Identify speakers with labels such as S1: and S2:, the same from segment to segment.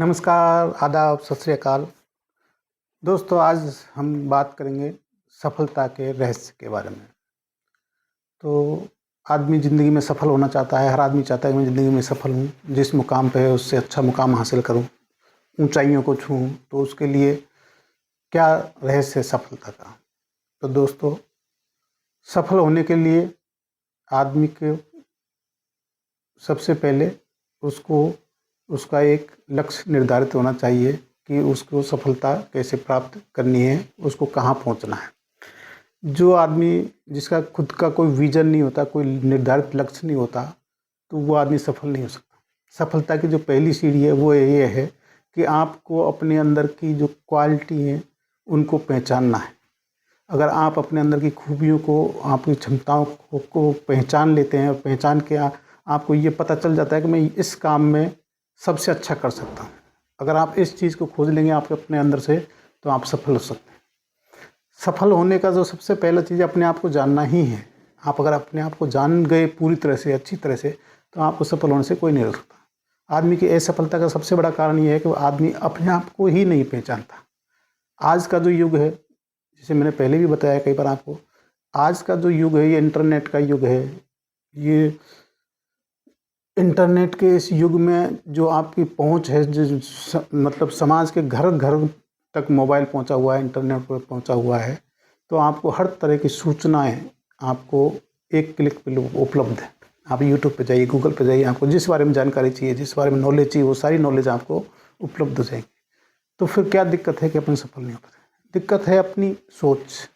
S1: नमस्कार, आदाब, सत श्री अकाल। दोस्तों, आज हम बात करेंगे सफलता के रहस्य के बारे में। तो आदमी ज़िंदगी में सफल होना चाहता है, हर आदमी चाहता है कि मैं ज़िंदगी में सफल हूँ, जिस मुकाम पे है उससे अच्छा मुकाम हासिल करूँ, ऊंचाइयों को छूऊँ। तो उसके लिए क्या रहस्य है सफलता का? तो दोस्तों, सफल होने के लिए आदमी को सबसे पहले उसका एक लक्ष्य निर्धारित होना चाहिए कि उसको सफलता कैसे प्राप्त करनी है, उसको कहाँ पहुँचना है। जो आदमी जिसका खुद का कोई विजन नहीं होता, कोई निर्धारित लक्ष्य नहीं होता, तो वो आदमी सफल नहीं हो सकता। सफलता की जो पहली सीढ़ी है वो ये है कि आपको अपने अंदर की जो क्वालिटी है उनको पहचानना है। अगर आप अपने अंदर की खूबियों को, आपकी क्षमताओं को पहचान लेते हैं और पहचान के आपको ये पता चल जाता है कि मैं इस काम में सबसे अच्छा कर सकता हूँ। अगर आप इस चीज़ को खोज लेंगे आपके अपने अंदर से, तो आप सफल हो सकते हैं। सफल होने का जो सबसे पहला चीज़ अपने आप को जानना ही है। आप अगर अपने आप को जान गए पूरी तरह से, अच्छी तरह से, तो आपको सफल होने से कोई नहीं रोक सकता। आदमी की असफलता का सबसे बड़ा कारण ये है कि वो आदमी अपने आप को ही नहीं पहचानता। आज का जो युग है, जैसे मैंने पहले भी बताया कई बार आपको, आज का जो युग है ये इंटरनेट का युग है। ये इंटरनेट के इस युग में जो आपकी पहुंच है, मतलब समाज के घर घर तक मोबाइल पहुंचा हुआ है, इंटरनेट पर पहुंचा हुआ है, तो आपको हर तरह की सूचनाएं आपको एक क्लिक पे उपलब्ध है। आप यूट्यूब पे जाइए, गूगल पे जाइए, आपको जिस बारे में जानकारी चाहिए, जिस बारे में नॉलेज चाहिए, वो सारी नॉलेज आपको उपलब्ध हो जाएगी। तो फिर क्या दिक्कत है कि अपन सफल नहीं हो पाते? दिक्कत है अपनी सोच।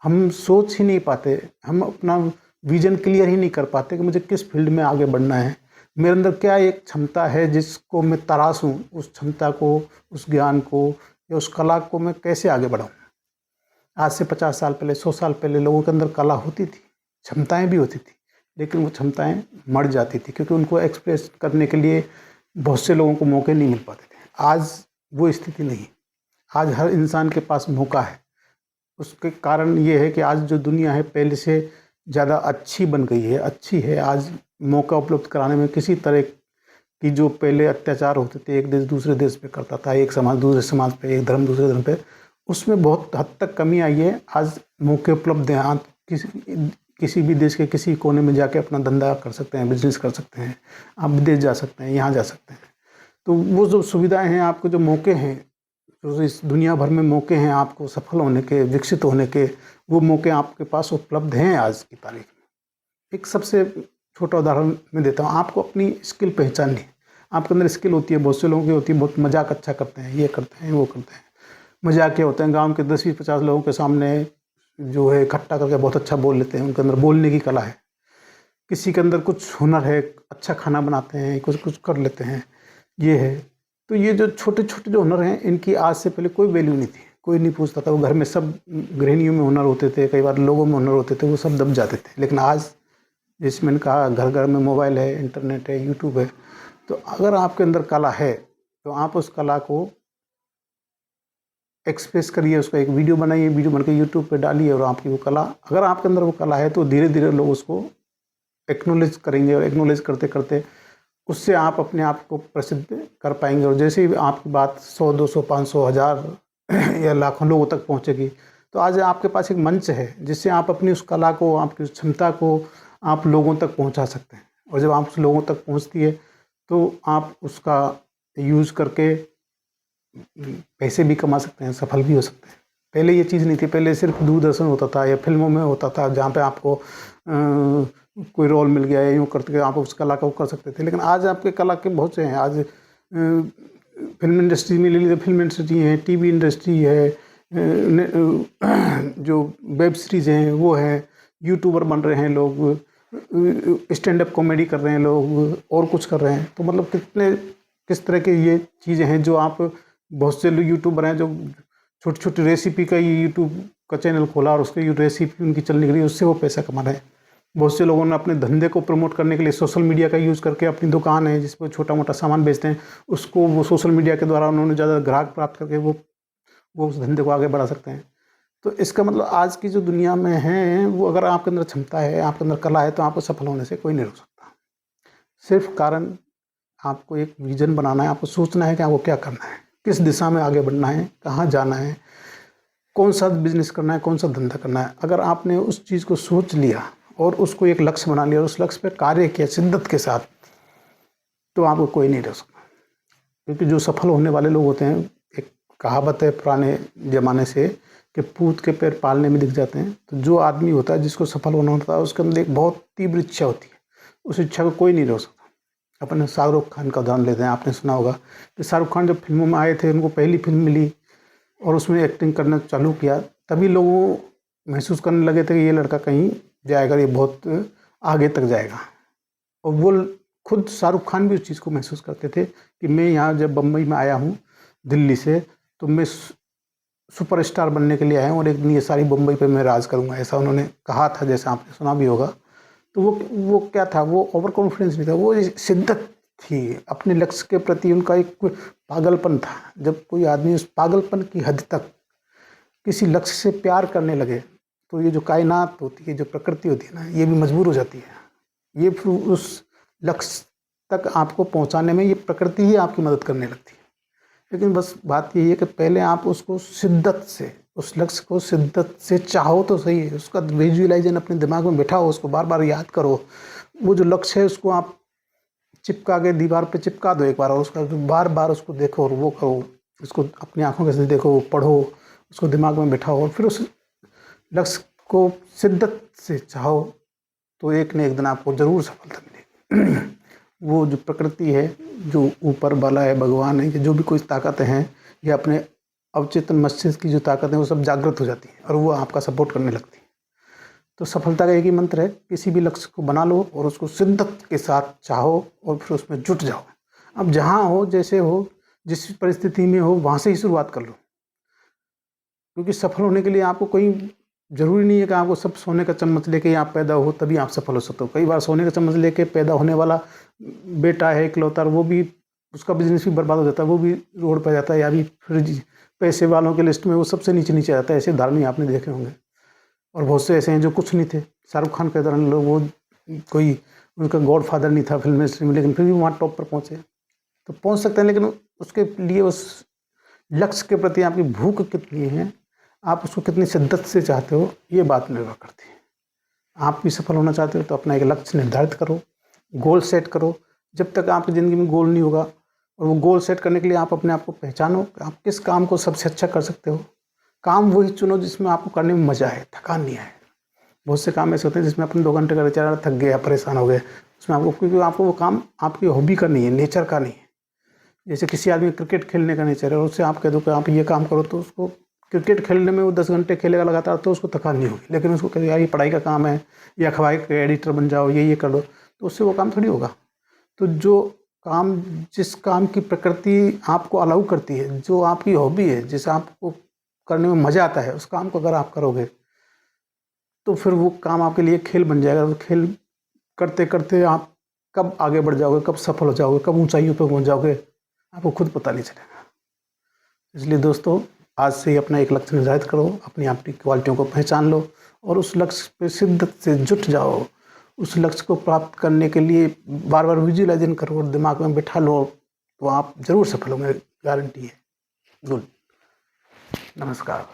S1: हम सोच ही नहीं पाते, हम अपना विजन क्लियर ही नहीं कर पाते कि मुझे किस फील्ड में आगे बढ़ना है। मेरे अंदर क्या एक क्षमता है जिसको मैं तराशूं, उस क्षमता को, उस ज्ञान को या उस कला को मैं कैसे आगे बढ़ाऊं। आज से 50 साल पहले, 100 साल पहले लोगों के अंदर कला होती थी, क्षमताएं भी होती थी, लेकिन वो क्षमताएं मर जाती थी क्योंकि उनको एक्सप्रेस करने के लिए बहुत से लोगों को मौके नहीं मिल पाते थे। आज वो स्थिति नहीं। आज हर इंसान के पास मौका है। उसके कारण ये है कि आज जो दुनिया है पहले से ज़्यादा अच्छी बन गई है, अच्छी है। आज मौका उपलब्ध कराने में किसी तरह की जो पहले अत्याचार होते थे, एक देश दूसरे देश पे करता था, एक समाज दूसरे समाज पे, एक धर्म दूसरे धर्म पे, उसमें बहुत हद तक कमी आई है। आज मौके उपलब्ध हैं। आप किसी भी देश के किसी कोने में जाके अपना धंधा कर सकते हैं, बिजनेस कर सकते हैं, आप विदेश जा सकते हैं, यहाँ जा सकते हैं। तो वो जो सुविधाएं हैं, आपको जो मौके हैं, जो इस दुनिया भर में मौके हैं आपको सफल होने के, विकसित होने के, वो मौके आपके पास उपलब्ध हैं आज की तारीख में। एक सबसे छोटा उदाहरण मैं देता हूँ। आपको अपनी स्किल पहचाननी है। आपके अंदर स्किल होती है, बहुत से लोगों की होती है, बहुत मजाक अच्छा करते हैं, ये करते हैं, वो करते हैं, मजाकिया होते हैं। गांव के 10-20-50 लोगों के सामने जो है इकट्ठा करके बहुत अच्छा बोल लेते हैं। उनके अंदर बोलने की कला है। किसी के अंदर कुछ हुनर है, अच्छा खाना बनाते हैं, कुछ कुछ कर लेते हैं, ये है। तो ये जो छोटे छोटे जो हुनर हैं, इनकी आज से पहले कोई वैल्यू नहीं थी, कोई नहीं पूछता था। वो घर में सब गृहिणियों में हुनर होते थे, कई बार लोगों में हुनर होते थे, वो सब दब जाते थे। लेकिन आज जैसे मैंने कहा, घर घर में मोबाइल है, इंटरनेट है, यूट्यूब है। तो अगर आपके अंदर कला है तो आप उस कला को एक्सप्रेस करिए, उसका एक वीडियो बनाइए, वीडियो बनकर यूट्यूब पे डालिए, और आपकी वो कला, अगर आपके अंदर वो कला है तो धीरे धीरे लोग उसको एक्नॉलेज करेंगे, और एक्नॉलेज करते करते उससे आप अपने आप को प्रसिद्ध कर पाएंगे। और जैसे ही आपकी बात 100, 200, 500, 1000 या लाखों लोगों तक पहुंचेगी, तो आज आपके पास एक मंच है जिससे आप अपनी उस कला को, आपकी उस क्षमता को आप लोगों तक पहुंचा सकते हैं। और जब आप उस लोगों तक पहुंचती है तो आप उसका यूज़ करके पैसे भी कमा सकते हैं, सफल भी हो सकते हैं। पहले ये चीज़ नहीं थी। पहले सिर्फ दूरदर्शन होता था या फिल्मों में होता था, जहाँ पे आपको कोई रोल मिल गया या यूँ करके आप उस कला को कर सकते थे। लेकिन आज आपके कला के बहुत से हैं। आज फिल्म इंडस्ट्री में ले लीजिए, फिल्म इंडस्ट्री है, टीवी इंडस्ट्री है, जो वेब सीरीज़ हैं वो है, यूट्यूबर बन रहे हैं लोग, स्टैंड अप कॉमेडी कर रहे हैं लोग, और कुछ कर रहे हैं। तो मतलब किस तरह के ये चीज़ें हैं जो आप, बहुत से लोग यूट्यूबर हैं जो छोटी छोटी रेसिपी का ही यूट्यूब का चैनल खोला और उसके रेसिपी उनकी चलने के लिए उससे वो पैसा कमा रहे हैं। बहुत से लोगों ने अपने धंधे को प्रमोट करने के लिए सोशल मीडिया का यूज़ करके, अपनी दुकान है जिस पर छोटा मोटा सामान बेचते हैं, उसको वो सोशल मीडिया के द्वारा उन्होंने ज़्यादा ग्राहक प्राप्त करके वो उस धंधे को आगे बढ़ा सकते हैं। तो इसका मतलब आज की जो दुनिया में है, वो अगर आपके अंदर क्षमता है, आपके अंदर कला है, तो आपको सफल होने से कोई नहीं रोक सकता। सिर्फ कारण आपको एक विजन बनाना है, आपको सोचना है कि आपको क्या करना है, किस दिशा में आगे बढ़ना है, कहाँ जाना है, कौन सा बिजनेस करना है, कौन सा धंधा करना है। अगर आपने उस चीज़ को सोच लिया और उसको एक लक्ष्य बना लिया और उस लक्ष्य पर कार्य किया शिद्दत के साथ, तो आपको कोई नहीं रोक सकता। क्योंकि जो सफल होने वाले लोग होते हैं, एक कहावत है पुराने ज़माने से कि पूत के पैर पालने में दिख जाते हैं। तो जो आदमी होता है जिसको सफल होना होता है, उसके अंदर एक बहुत तीव्र इच्छा होती है, उस इच्छा को कोई नहीं रोक सकता। अपन शाहरुख खान का उदाहरण लेते हैं। आपने सुना होगा कि शाहरुख खान जब फिल्मों में आए थे, उनको पहली फिल्म मिली और उसमें एक्टिंग करना चालू किया, तभी लोग महसूस करने लगे थे कि ये लड़का कहीं जाएगा, ये बहुत आगे तक जाएगा। और वो खुद शाहरुख खान भी उस चीज़ को महसूस करते थे कि मैं यहाँ जब बम्बई में आया हूँ दिल्ली से, तो मैं सुपरस्टार बनने के लिए आया हूँ और एक दिन ये सारी बम्बई पे मैं राज करूँगा, ऐसा उन्होंने कहा था, जैसा आपने सुना भी होगा। तो वो क्या था, वो ओवर कॉन्फिडेंस नहीं था, वो शिद्दत थी अपने लक्ष्य के प्रति, उनका एक पागलपन था। जब कोई आदमी उस पागलपन की हद तक किसी लक्ष्य से प्यार करने लगे, तो ये जो कायनात होती है, जो प्रकृति होती है ना, ये भी मजबूर हो जाती है। ये फिर उस लक्ष्य तक आपको पहुंचाने में ये प्रकृति ही आपकी मदद करने लगती है। लेकिन बस बात यही है कि पहले आप उसको शिद्दत से, उस लक्ष्य को शिद्दत से चाहो तो सही है, उसका विजुअलाइजेशन अपने दिमाग में बिठाओ, उसको बार बार याद करो। वो जो लक्ष्य है उसको आप चिपका के दीवार पे चिपका दो एक बार, और उसका बार बार उसको देखो और वो करो, उसको अपनी आंखों से देखो, पढ़ो, उसको दिमाग में बिठाओ और फिर उस लक्ष्य को शिद्दत से चाहो, तो एक न एक दिन आपको ज़रूर सफलता मिलेगी। वो जो प्रकृति है, जो ऊपर वाला है, भगवान है, जो भी कोई ताकतें हैं, या अपने अवचेतन मस्तिष्क की जो ताकत है, वो सब जागृत हो जाती है और वो आपका सपोर्ट करने लगती है। तो सफलता का एक ही मंत्र है, किसी भी लक्ष्य को बना लो और उसको शिद्दत के साथ चाहो और फिर उसमें जुट जाओ। अब जहाँ हो, जैसे हो, जिस परिस्थिति में हो, वहाँ से ही शुरुआत कर लो। क्योंकि सफल होने के लिए आपको कोई ज़रूरी नहीं है कि आपको सब सोने का चम्मच लेके आप पैदा हो तभी आप सफल हो सकते हो। कई बार सोने का चम्मच लेके पैदा होने वाला बेटा है इकलौता, वो भी, उसका बिजनेस भी बर्बाद हो जाता है, वो भी रोड पर जाता है, या भी फिर पैसे वालों के लिस्ट में वो सबसे नीचे नीचे आता है। ऐसे उदाहरण ही आपने देखे होंगे। और बहुत से ऐसे हैं जो कुछ नहीं थे। शाहरुख खान के उदाहरण लो, वो कोई उनका गॉडफादर नहीं था फिल्म इंडस्ट्री में, लेकिन फिर भी वहाँ टॉप पर पहुँचे। तो पहुँच सकते हैं, लेकिन उसके लिए उस लक्ष्य के प्रति आपकी भूख कितनी है, आप उसको कितनी शिद्दत से चाहते हो, ये बात निर्भर करती है। आप भी सफल होना चाहते हो तो अपना एक लक्ष्य निर्धारित करो, गोल सेट करो। जब तक आपकी ज़िंदगी में गोल नहीं होगा, और वो गोल सेट करने के लिए आप अपने आप को पहचानो कि आप किस काम को सबसे अच्छा कर सकते हो। काम वही चुनो जिसमें आपको करने में मज़ा आए, थकान नहीं आए। बहुत से काम ऐसे होते हैं जिसमें अपन 2 घंटे का बेचारा थक गया, परेशान हो गए, उसमें आपको, क्योंकि आपको वो काम आपकी हॉबी का नहीं है, नेचर का नहीं है। जैसे किसी आदमी क्रिकेट खेलने का नेचर है और उससे आप कह दो कि आप ये काम करो, तो उसको क्रिकेट खेलने में वो 10 घंटे खेलेगा लगातार, तो उसको थकान नहीं होगी। लेकिन उसको कहे यार ये पढ़ाई का काम है, या अखबार के एडिटर बन जाओ, ये कर लो, तो उससे वो काम थोड़ी होगा। तो जो काम, जिस काम की प्रकृति आपको अलाउ करती है, जो आपकी हॉबी है, जिसे आपको करने में मज़ा आता है, उस काम को अगर आप करोगे तो फिर वो काम आपके लिए खेल बन जाएगा। तो खेल करते करते आप कब आगे बढ़ जाओगे, कब सफल हो जाओगे, कब ऊंचाइयों पर पहुंच जाओगे, आपको खुद पता नहीं चलेगा। इसलिए दोस्तों, आज से ही अपना एक लक्ष्य निर्धारित करो, अपनी आपकी क्वालिटियों को पहचान लो और उस लक्ष्य पे शिद्दत से जुट जाओ। उस लक्ष्य को प्राप्त करने के लिए बार बार विजुअलाइजेशन करो और दिमाग में बिठा लो, तो आप जरूर सफल होंगे, गारंटी है। गुड, नमस्कार।